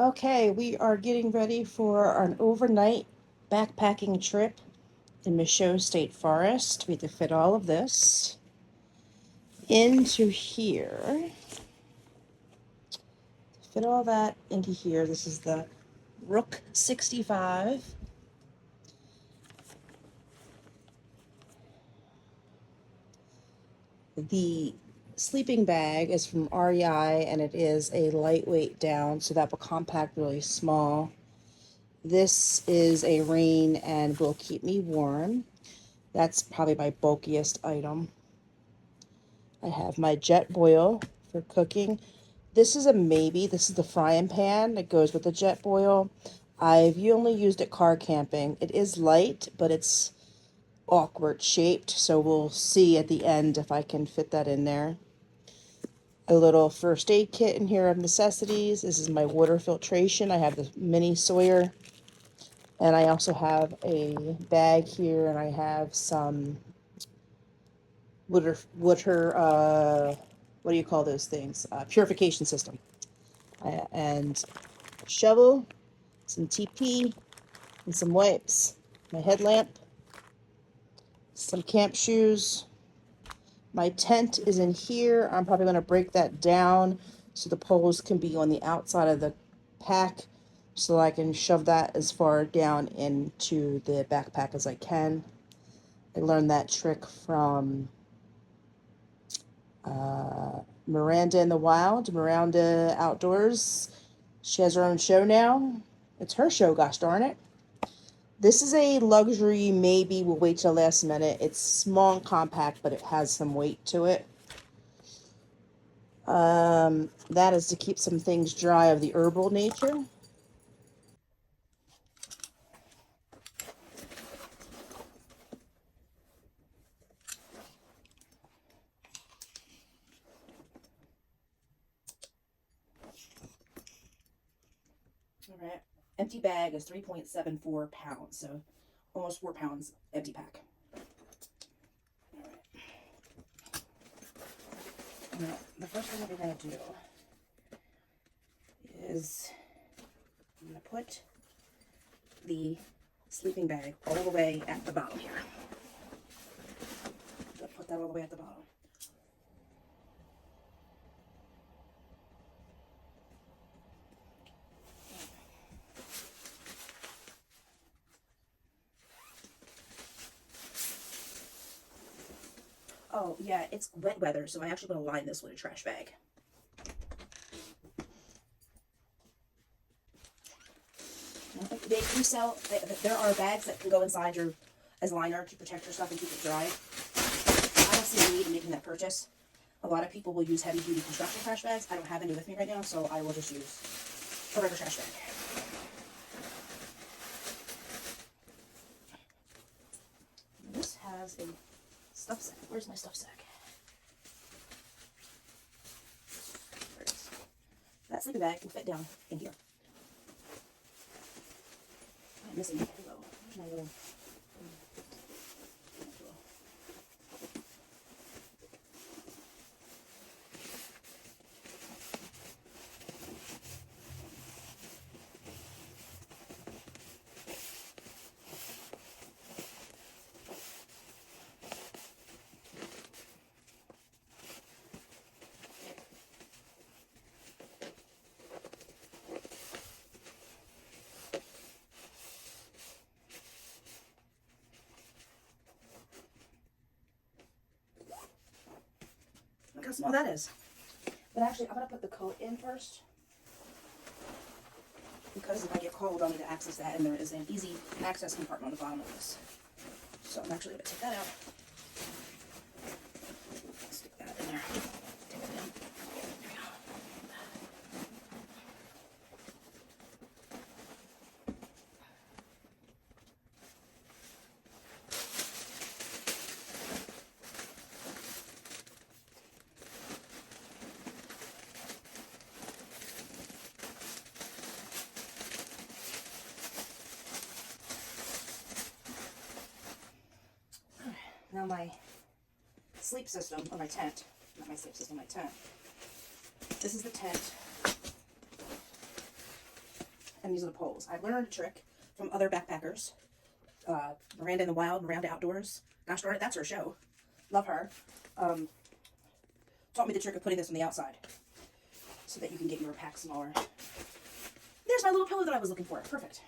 Okay, we are getting ready for an overnight backpacking trip in Michaux State Forest. We have to fit all of this into here. Fit all that into here. This is the Rook 65. The sleeping bag is from REI and it is a lightweight down, so that will compact really small. This is a rain and will keep me warm. That's probably my bulkiest item. I have my jet boil for cooking. This is a maybe. This is the frying pan that goes with the jet boil. I've only used it car camping. It is light, but it's awkward shaped, so we'll see at the end if I can fit that in there. A little first aid kit in here of necessities. This is my water filtration. I have the mini Sawyer. And I also have a bag here, and I have some water, what do you call those things? Purification system. And a shovel, some TP, and some wipes. My headlamp, some camp shoes. My tent is in here. I'm probably going to break that down so the poles can be on the outside of the pack so I can shove that as far down into the backpack as I can. I learned that trick from Miranda in the Wild, Miranda Outdoors. She has her own show now. It's her show, gosh darn it. This is a luxury, maybe we'll wait till last minute. It's small and compact, but it has some weight to it. That is to keep some things dry of the herbal nature. All right. Empty bag is 3.74 pounds, so almost 4 pounds empty pack. All right. Now, the first thing that we're going to do is I'm going to put the sleeping bag all the way at the bottom here. Put that all the way at the bottom. Oh, yeah, it's wet weather, so I'm actually going to line this with a trash bag. They do sell, there are bags that can go inside your as liner to protect your stuff and keep it dry. I don't see a need in making that purchase. A lot of people will use heavy duty construction trash bags. I don't have any with me right now, so I will just use a regular trash bag. This has a stuff sack. Where's my stuff sack? There it is. That sleeping bag can fit down in here. I'm missing my pillow. Where's my little... Look how small that is. But actually, I'm going to put the coat in first. Because if I get cold, I'll need to access that, and there is an easy access compartment on the bottom of this. So I'm actually going to take that out. Stick that in there. Take it in. There we go. Now my sleep system, or my tent, not my sleep system, my tent. This is the tent. and these are the poles. I've learned a trick from other backpackers. Miranda in the Wild, Miranda Outdoors. Gosh darn it, that's her show. Love her. Taught me the trick of putting this on the outside so that you can get your pack smaller. There's my little pillow that I was looking for. Perfect.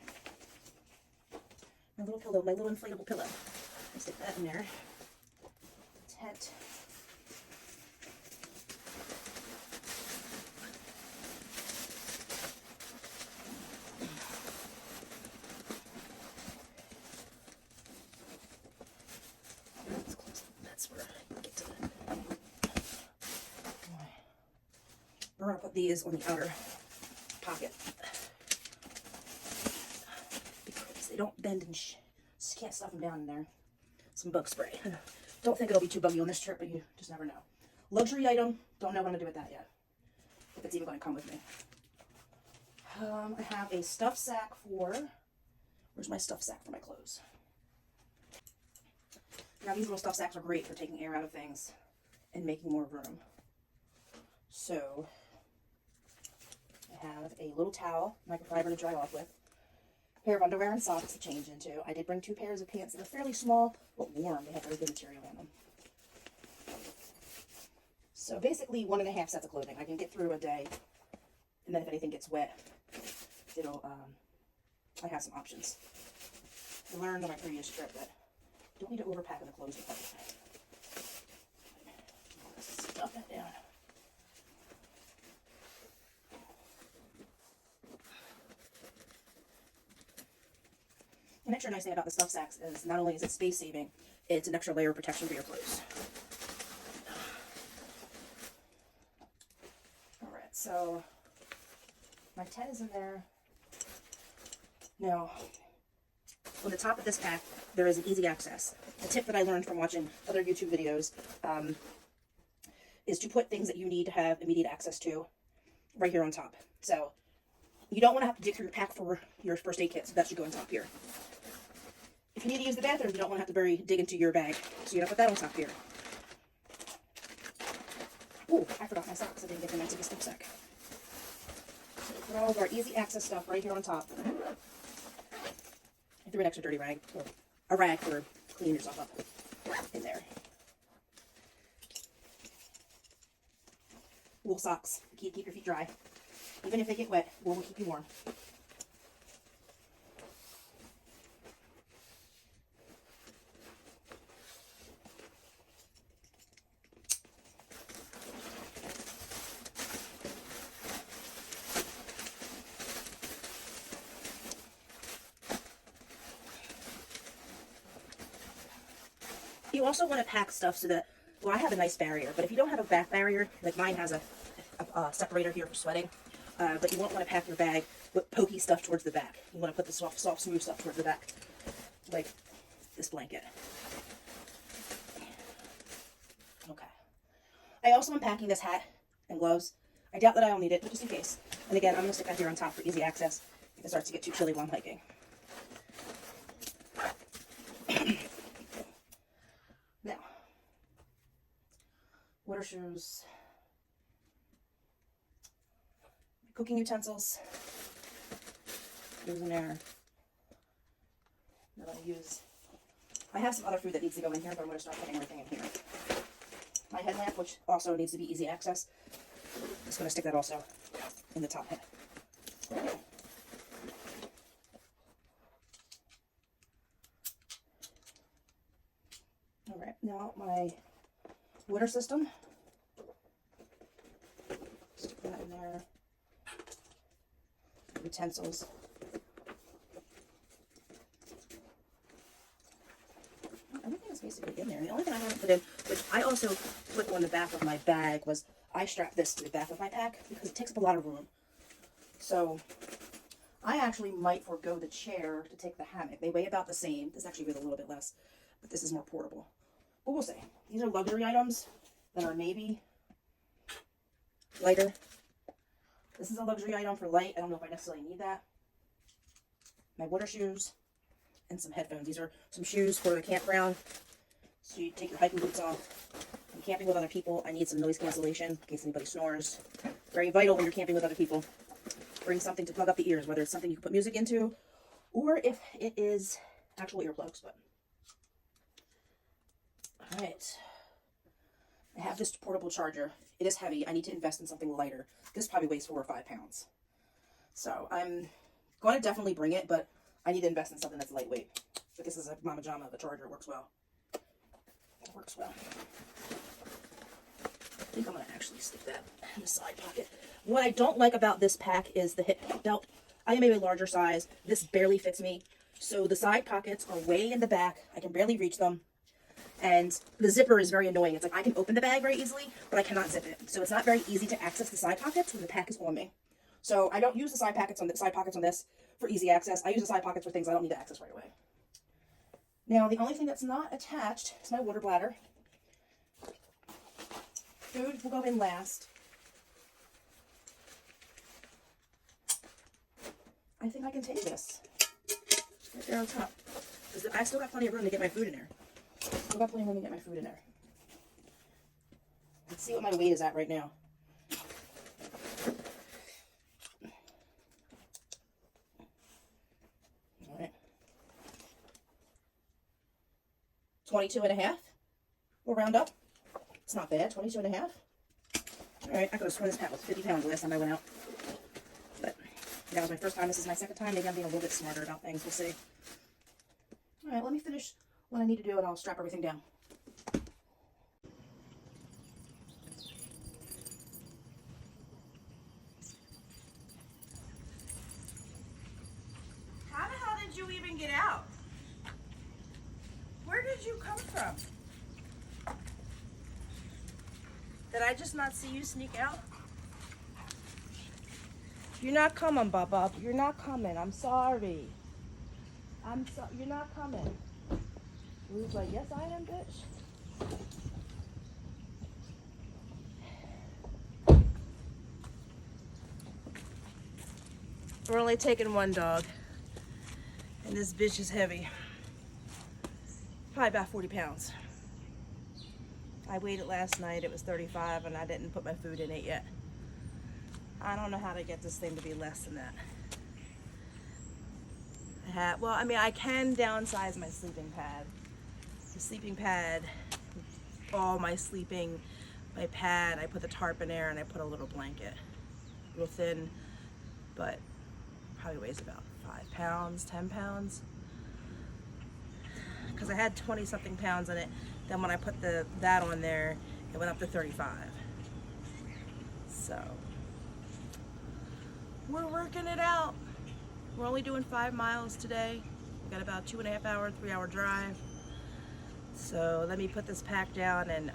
My little pillow, my little inflatable pillow. I stick that in there. Tent. That's where I get to it. We're going to put these on the outer pocket because they don't bend and can't stuff them down in there. Some bug spray. Don't think it'll be too buggy on this trip, but you just never know. Luxury item. Don't know what I'm going to do with that yet. If it's even going to come with me. I have a stuff sack for... Where's my stuff sack for my clothes? Now these little stuff sacks are great for taking air out of things and making more room. So I have a little towel, microfiber to dry off with, a pair of underwear and socks to change into. I did bring 2 pairs of pants that are fairly small but warm. They have very good material on them. So basically 1.5 sets of clothing. I can get through a day, and then if anything gets wet, it'll I have some options. I learned on my previous trip that you don't need to overpack in the clothes department. Stuff that down. An extra nice thing about the stuff sacks is not only is it space saving, it's an extra layer of protection for your clothes. Alright, so my tent is in there. Now, on the top of this pack, there is an easy access. A tip that I learned from watching other YouTube videos is to put things that you need to have immediate access to right here on top. So, you don't want to have to dig through your pack for your first aid kit, so that should go on top here. If you need to use the bathroom, you don't want to have to dig into your bag, so you gotta put that on top here. Ooh, I forgot my socks. I didn't get them into the stuff sack. So we put all of our easy access stuff right here on top. I threw an extra dirty rag, or a rag for cleaning yourself up in there. Wool socks. Keep your feet dry. Even if they get wet, wool will keep you warm. You also want to pack stuff so that, well, I have a nice barrier, but if you don't have a back barrier, like mine has a separator here for sweating, but you won't want to pack your bag with pokey stuff towards the back. You want to put the soft, smooth stuff towards the back, like this blanket. Okay. I also am packing this hat and gloves. I doubt that I'll need it, but just in case. And again, I'm going to stick that here on top for easy access if it starts to get too chilly while I'm hiking. Now, water shoes, cooking utensils, goes in there. That I use. I have some other food that needs to go in here, but I'm going to start putting everything in here. My headlamp, which also needs to be easy access. I'm just going to stick that also in the top head. Alright, now my water system. Stick that in there. Utensils. Everything is basically in there. The only thing I haven't put in, which I also put on the back of my bag, was I strapped this to the back of my pack because it takes up a lot of room. So I actually might forego the chair to take the hammock. They weigh about the same. This actually weighs a little bit less, but this is more portable. But we'll see. These are luxury items that are maybe lighter. This is a luxury item for light. I don't know if I necessarily need that. My water shoes and some headphones. These are some shoes for the campground. So you take your hiking boots off. I'm camping with other people. I need some noise cancellation in case anybody snores. Very vital when you're camping with other people. bring something to plug up the ears, whether it's something you can put music into, or if it is actual earplugs. But all right, I have this portable charger. It is heavy. I need to invest in something lighter. This probably weighs 4 or 5 pounds. So I'm going to definitely bring it, but I need to invest in something that's lightweight. But this is a Mama Jama. The charger works well. It works well. I think I'm going to actually stick that in the side pocket. What I don't like about this pack is the hip belt. I am a larger size. This barely fits me. So the side pockets are way in the back. I can barely reach them. And the zipper is very annoying. It's like I can open the bag very easily, but I cannot zip it. So it's not very easy to access the side pockets when the pack is on me. So I don't use the side pockets on this for easy access. I use the side pockets for things I don't need to access right away. Now, the only thing that's not attached is my water bladder. Food will go in last. I think I can take this right there on top. I still got plenty of room to get my food in there. Still got plenty of room to get my food in there. Let's see what my weight is at right now. All right. 22 and a half. We'll round up. It's not bad, 22 and a half. All right, I could have sworn this pack was 50 pounds the last time I went out. But that was my first time. This is my second time. Maybe I'm being a little bit smarter about things. We'll see. All right, let me finish what I need to do and I'll strap everything down. How the hell did you even get out? Where did you come from? Did I just not see you sneak out? You're not coming, Bubba. You're not coming. I'm sorry. You're not coming. He was like, yes, I am, bitch. We're only taking one dog. And this bitch is heavy. Probably about 40 pounds. I weighed it last night. It was 35 and I didn't put my food in it yet. I don't know how to get this thing to be less than that. Well, I mean, I can downsize my sleeping pad. The sleeping pad, all my sleeping, my pad, I put the tarp in there and I put a little blanket. A little thin, but probably weighs about 5 pounds, 10 pounds. Because I had 20 something pounds in it. Then when I put that on there, it went up to 35. So we're working it out. We're only doing 5 miles today. We got about 2.5 hour, 3 hour drive. So let me put this pack down and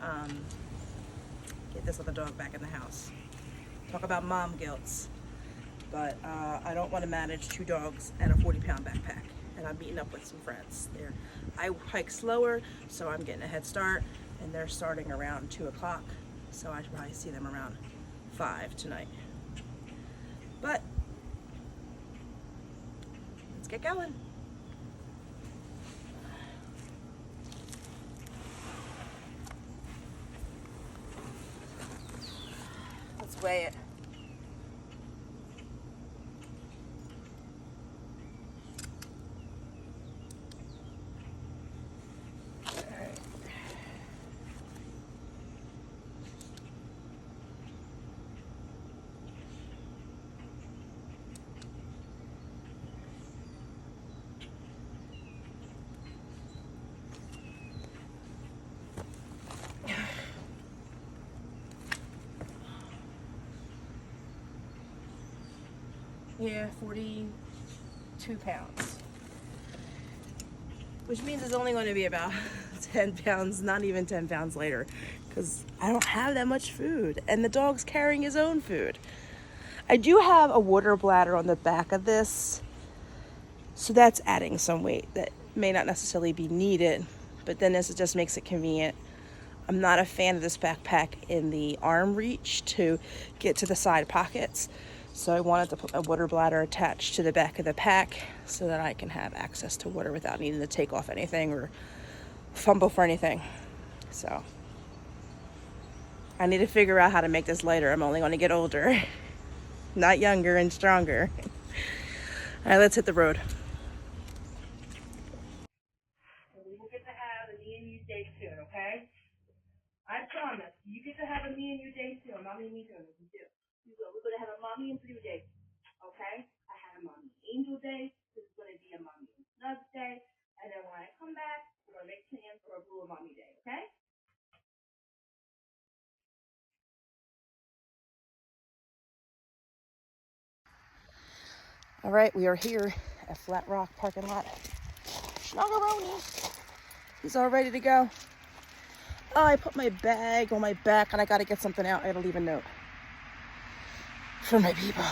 get this other dog back in the house. Talk about mom guilts. But I don't want to manage 2 dogs and a 40-pound backpack. And I'm meeting up with some friends. I hike slower, so I'm getting a head start, and they're starting around 2 o'clock, so I should probably see them around 5 tonight. But let's get going. Let's weigh it. Yeah, 42 pounds. Which means it's only going to be about 10 pounds, not even 10 pounds later, because I don't have that much food, and the dog's carrying his own food. I do have a water bladder on the back of this, so that's adding some weight that may not necessarily be needed, but then this just makes it convenient. I'm not a fan of this backpack in the arm reach to get to the side pockets. So I wanted to put my water bladder attached to the back of the pack so that I can have access to water without needing to take off anything or fumble for anything. So I need to figure out how to make this lighter. I'm only going to get older. not younger and stronger. All right, let's hit the road. We will get to have a me and you day soon, okay? I promise. You get to have a me and you day soon. Mommy and me soon. You do. You will. We're going to have a mommy and Blue day, okay? I had a mommy angel day. This is going to be a mommy and Snug day. And then when I come back, we're going to make plans for a Blue and Mommy day, okay? All right, we are here at Flat Rock parking lot. Snuggeroni. He's all ready to go. Oh, I put my bag on my back and I got to get something out. I got to leave a note for my people.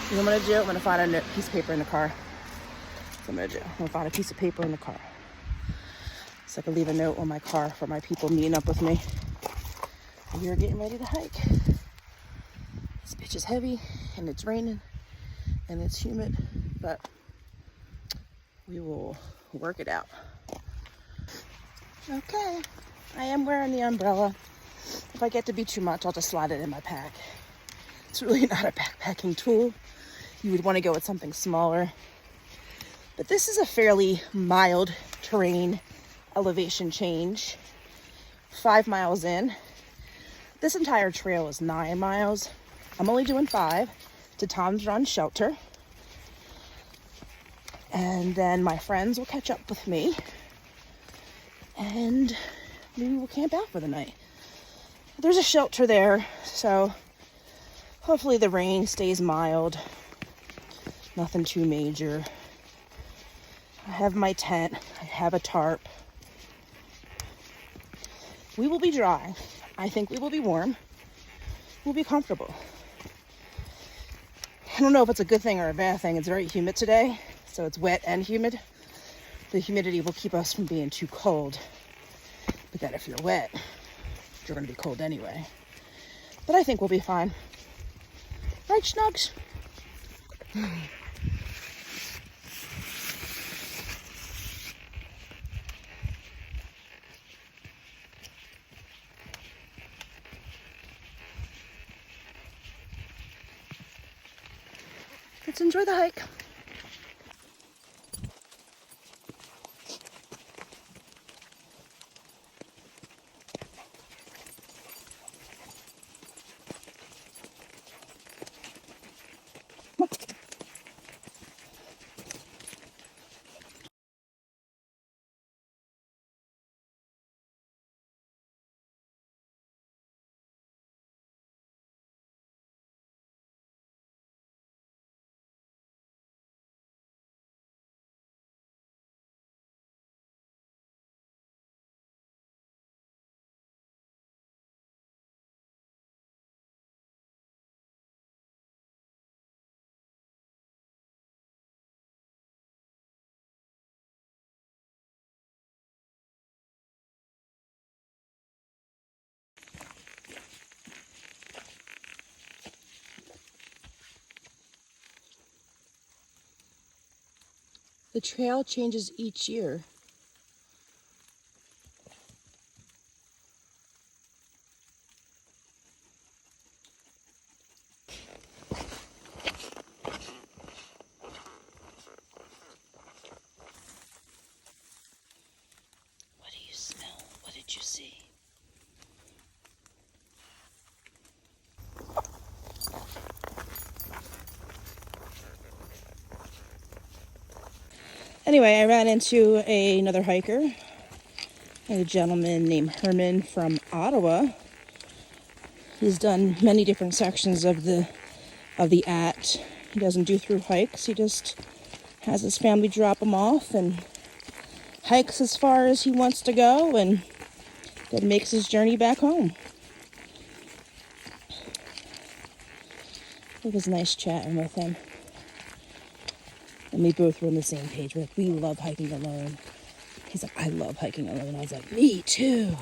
You know what I'm going to do? I'm going to find a piece of paper in the car. That's what I'm going to do. I'm going to find a piece of paper in the car, so I can leave a note on my car for my people meeting up with me. We are getting ready to hike. This bitch is heavy and it's raining and it's humid, but we will work it out. Okay, I am wearing the umbrella. If I get to be too much, I'll just slide it in my pack. It's really not a backpacking tool. You would want to go with something smaller. But this is a fairly mild terrain elevation change. 5 miles in. This entire trail is 9 miles. I'm only doing 5 to Tom's Run shelter. And then my friends will catch up with me. And maybe we'll camp out for the night. There's a shelter there, so hopefully the rain stays mild. Nothing too major. I have my tent. I have a tarp. We will be dry. I think we will be warm. We'll be comfortable. I don't know if it's a good thing or a bad thing. It's very humid today, so it's wet and humid. The humidity will keep us from being too cold. But then if you're wet, you're going to be cold anyway. But I think we'll be fine. Right, Snugs? Let's enjoy the hike. The trail changes each year. What do you smell? What did you see? Anyway, I ran into another hiker, a gentleman named Herman from Ottawa. He's done many different sections of the At. He doesn't do through hikes. He just has his family drop him off and hikes as far as he wants to go, and then makes his journey back home. It was nice chatting with him. And we both were on the same page. We're like, we love hiking alone. He's like, I love hiking alone. I was like, me too.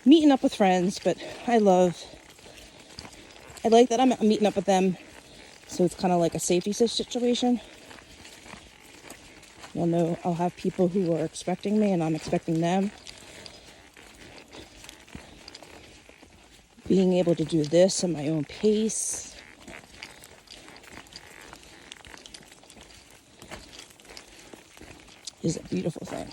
Meeting up with friends, but I like that I'm meeting up with them. So it's kind of like a safety situation. You'll know I'll have people who are expecting me and I'm expecting them. Being able to do this at my own pace is a beautiful thing.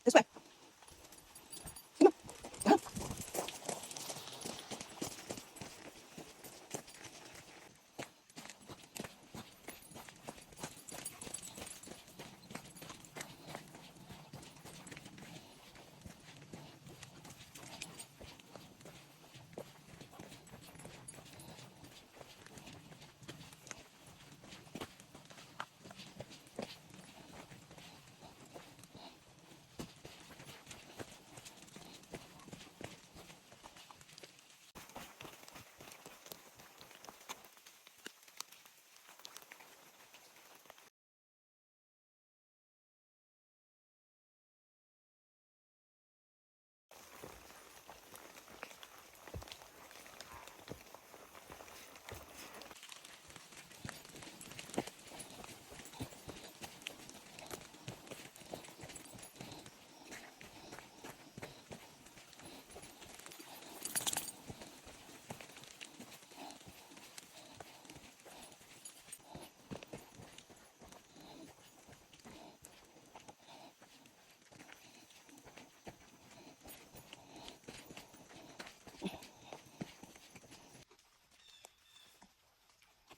This way.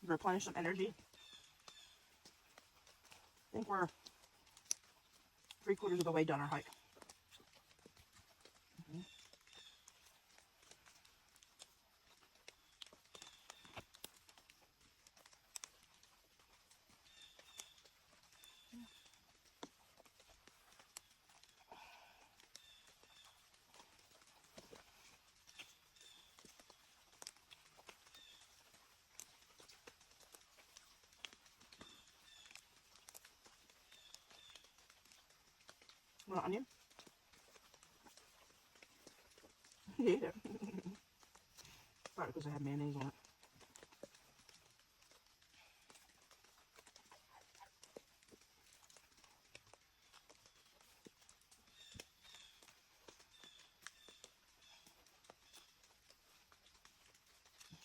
Replenish some energy. I think we're 3/4 of the way done our hike. Want an onion? Yeah. Probably because I have mayonnaise on it.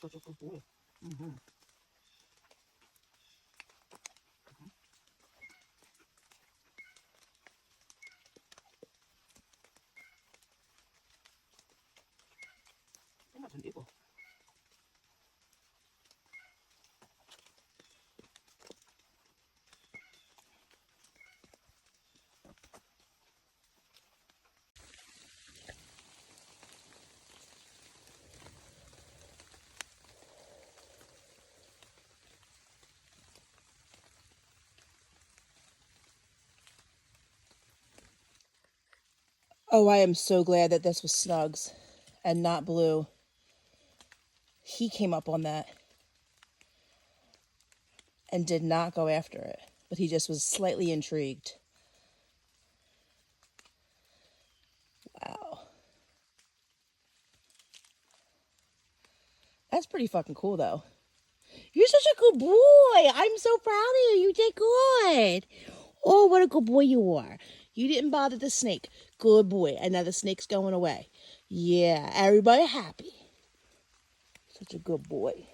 Such a good boy. Mm-hmm. I think that's an eagle. Oh, I am so glad that this was Snugs and not Blue. He came up on that and did not go after it, but he just was slightly intrigued. Wow. That's pretty fucking cool, though. You're such a good boy. I'm so proud of you. You did good. Oh, what a good boy you are. You didn't bother the snake. Good boy. And now the snake's going away. Yeah, everybody happy. Such a good boy.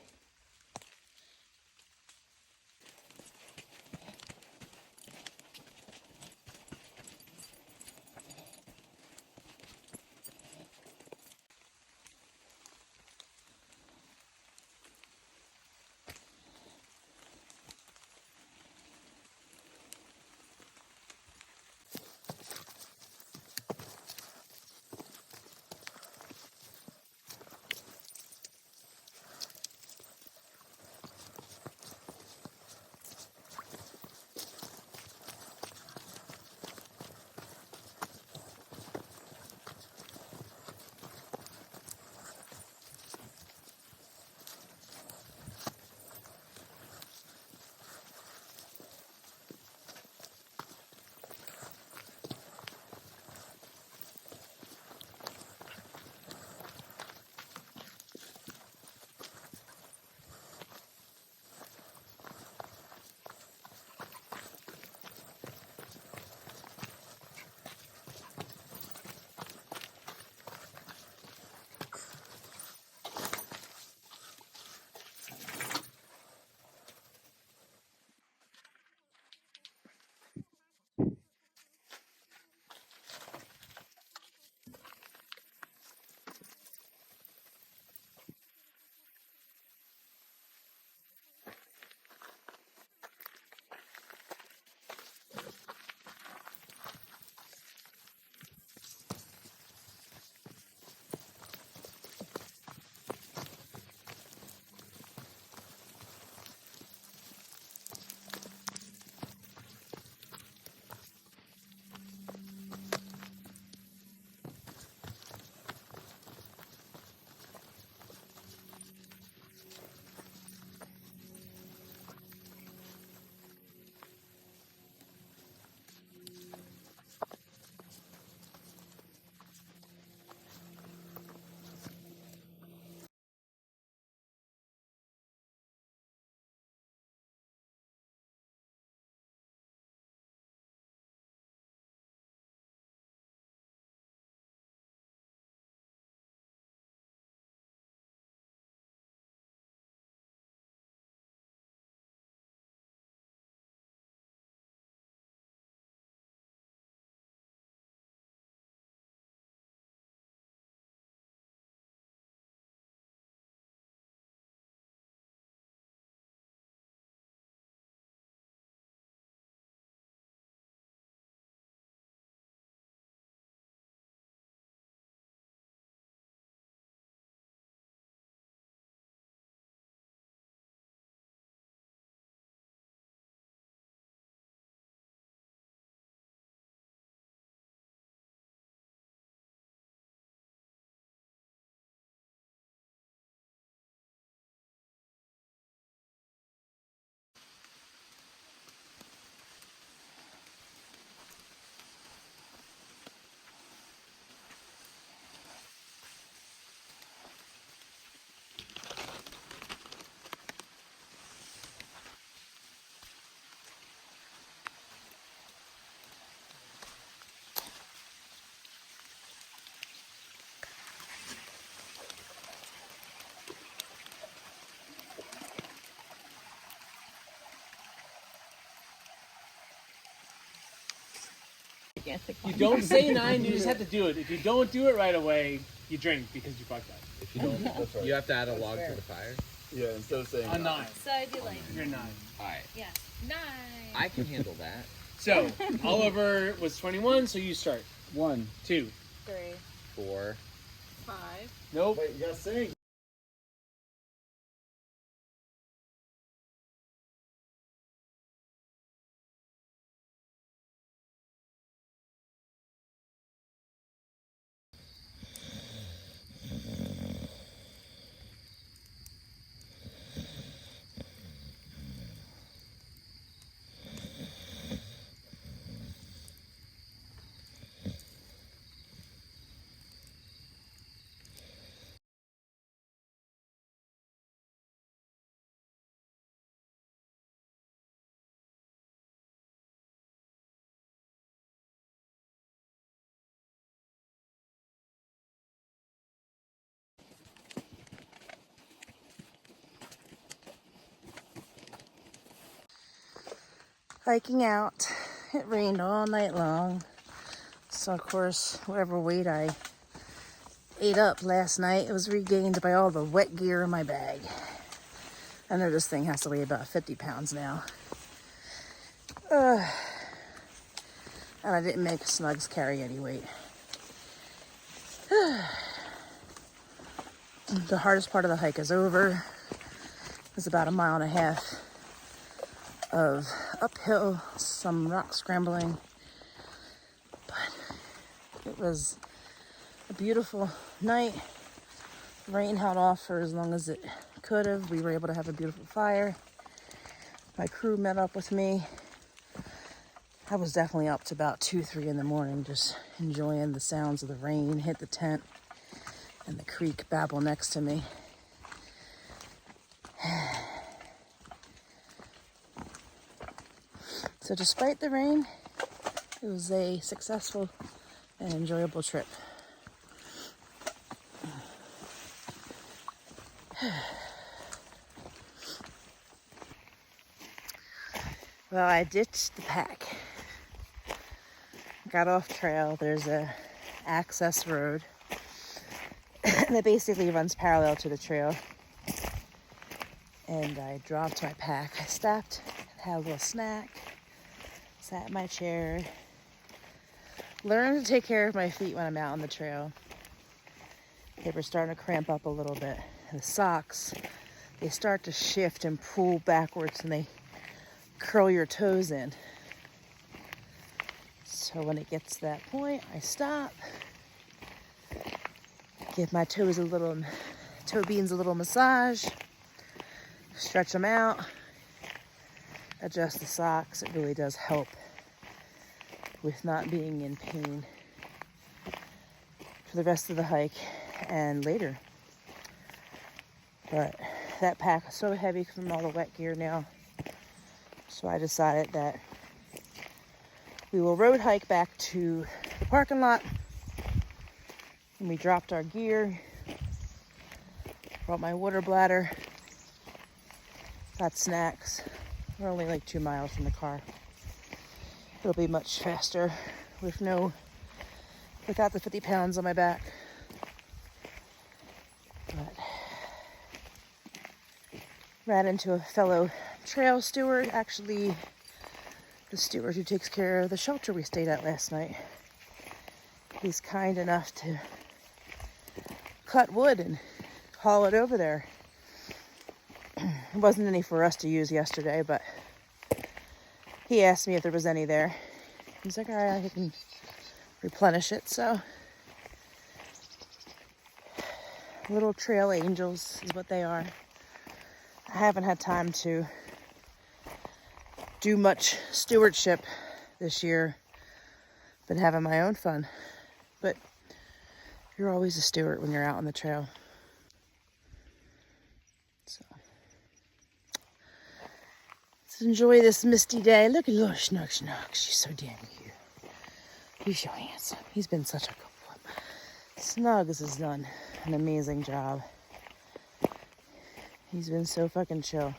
gigantic You one. don't say 9, you just have to do it. If you don't do it right away, you drink because you fucked up. If you don't, That's right. you have to add a log to the fire. Yeah, instead of saying A 9. So I do like, You're 9. Alright, yeah, 9. I can handle that. So, Oliver was 21, so you start. 1, 2. 3, 4. 5. Nope. Wait, you gotta sing. Hiking out. It rained all night long. So, of course, whatever weight I ate up last night, it was regained by all the wet gear in my bag. I know this thing has to weigh about 50 pounds now. And I didn't make Snugs carry any weight. The hardest part of the hike is over. It's about 1.5 miles of uphill, some rock scrambling. But it was a beautiful night. Rain held off for as long as it could have. We were able to have a beautiful fire. My crew met up with me. I was definitely up to about 2, 3 in the morning, just enjoying the sounds of the rain hit the tent and the creek babble next to me. So despite the rain, it was a successful and enjoyable trip. Well, I ditched the pack. Got off trail. There's a access road that basically runs parallel to the trail. And I dropped my pack. I stopped, had a little snack, sat in my chair, learned to take care of my feet when I'm out on the trail. They were starting to cramp up a little bit. The socks, they start to shift and pull backwards and they curl your toes in. So when it gets to that point, I stop, give my toe beans a little massage, stretch them out, adjust the socks. It really does help with not being in pain for the rest of the hike and later. But that pack is so heavy from all the wet gear now. So I decided that we will road hike back to the parking lot. And we dropped our gear, brought my water bladder, got snacks. We're only like 2 miles from the car. It'll be much faster without the 50 pounds on my back. But ran into a fellow trail steward, actually the steward who takes care of the shelter we stayed at last night. He's kind enough to cut wood and haul it over there. It wasn't any for us to use yesterday, but he asked me if there was any there. He's like, all right, I can replenish it. So little trail angels is what they are. I haven't had time to do much stewardship this year. Been having my own fun. But you're always a steward when you're out on the trail. So let's enjoy this misty day. Look at little Snug. She's so damn cute. He's so handsome. He's been such a good one. Snugs has done an amazing job. He's been so fucking chill.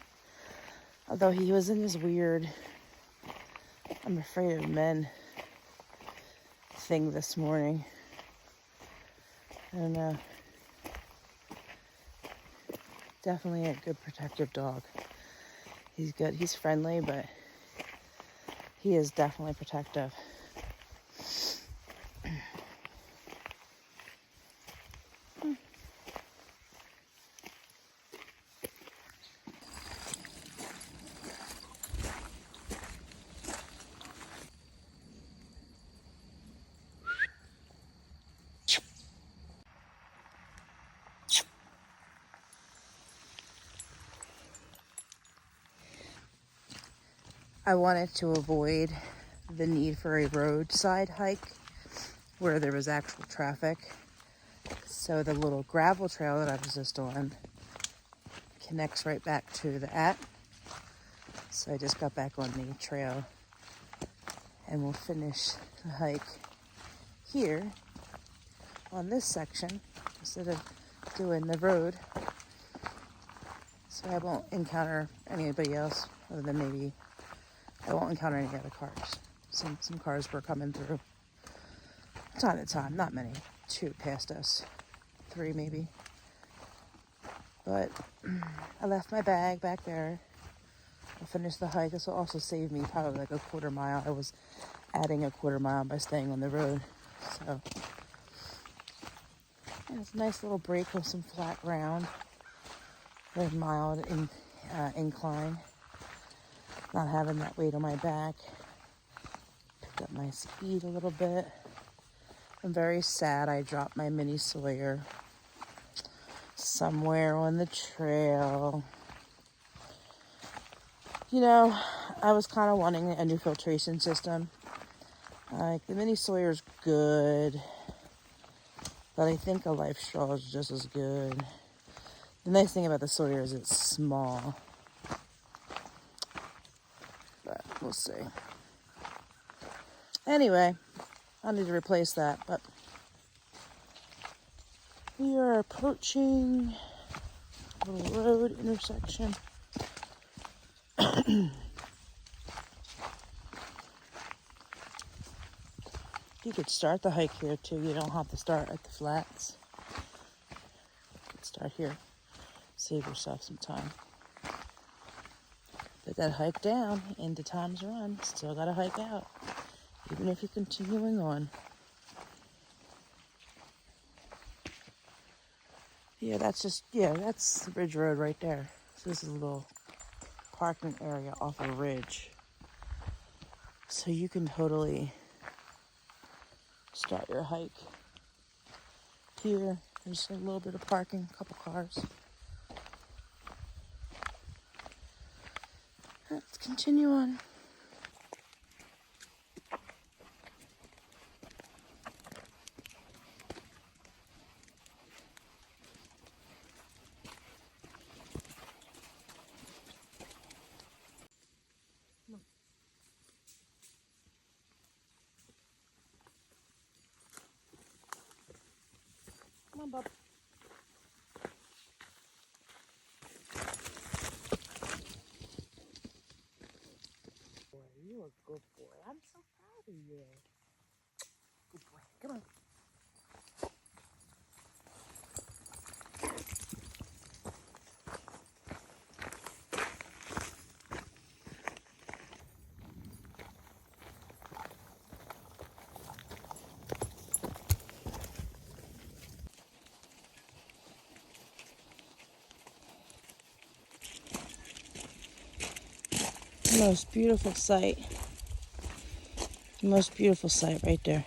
Although he was in this weird, I'm afraid of men thing this morning. And definitely a good protective dog. He's good. He's friendly, but he is definitely protective. I wanted to avoid the need for a roadside hike where there was actual traffic. So the little gravel trail that I was just on connects right back to the So I just got back on the trail and we'll finish the hike here on this section instead of doing the road. So I won't encounter anybody else other than maybe I won't encounter any other cars. Some cars were coming through time to time, not many. 2 passed us, 3 maybe. But I left my bag back there. I finished the hike. This will also save me probably like a quarter mile. I was adding a quarter mile by staying on the road. So yeah, it's a nice little break with some flat ground. Very mild incline. Not having that weight on my back. Picked up my speed a little bit. I'm very sad I dropped my mini Sawyer somewhere on the trail. You know, I was kind of wanting a new filtration system. Like, the mini Sawyer's good, but I think a Life Straw is just as good. The nice thing about the Sawyer is it's small. But we'll see. Anyway, I need to replace that, but we are approaching a little road intersection. You could start the hike here too. You don't have to start at the flats. You could start here. Save yourself some time. But that hike down into Times Run, still gotta hike out, even if you're continuing on. Yeah, that's the Ridge Road right there. So this is a little parking area off a ridge. So you can totally start your hike here. There's a little bit of parking, a couple cars. Let's continue on. Come on, bub. Boy, you're a good boy. I'm so proud of you. Good boy. Come on. Most beautiful sight. Most beautiful sight right there.